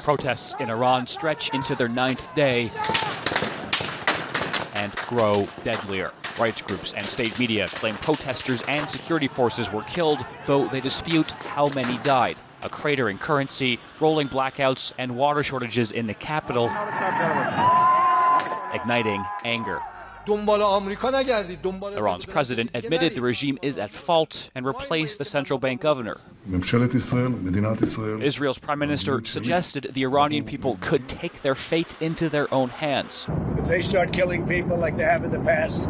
Protests in Iran stretch into their 9th day and grow deadlier. Rights groups and state media claim protesters and security forces were killed, though they dispute how many died. A crater in currency, rolling blackouts, and water shortages in the capital, igniting anger. Iran's president admitted the regime is at fault and replaced the central bank governor. Israel's prime minister suggested the Iranian people could take their fate into their own hands. If they start killing people like they have in the past,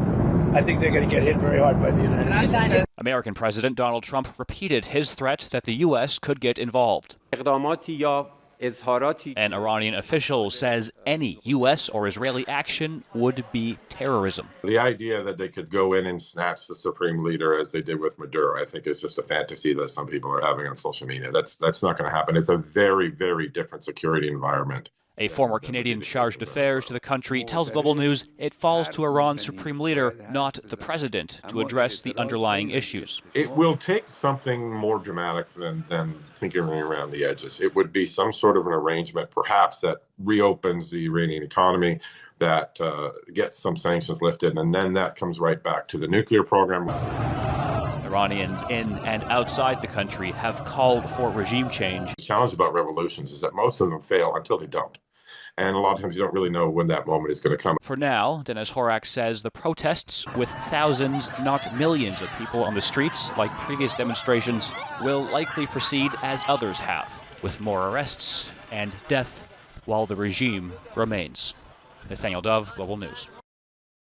I think they're going to get hit very hard by the United States. American President Donald Trump repeated his threat that the U.S. could get involved. An Iranian official says any U.S. or Israeli action would be terrorism. The idea that they could go in and snatch the supreme leader as they did with Maduro, I think is just a fantasy that some people are having on social media. That's not going to happen. It's a very, very different security environment. A former Canadian charge d'affaires to the country tells Global News it falls to Iran's supreme leader, not the president, to address the underlying issues. It will take something more dramatic than tinkering around the edges. It would be some sort of an arrangement, perhaps, that reopens the Iranian economy, that gets some sanctions lifted, and then that comes right back to the nuclear program. Iranians in and outside the country have called for regime change. The challenge about revolutions is that most of them fail until they don't. And a lot of times you don't really know when that moment is going to come. For now, Dennis Horak says the protests, with thousands, not millions of people on the streets like previous demonstrations, will likely proceed as others have, with more arrests and death while the regime remains. Nathaniel Dove, Global News.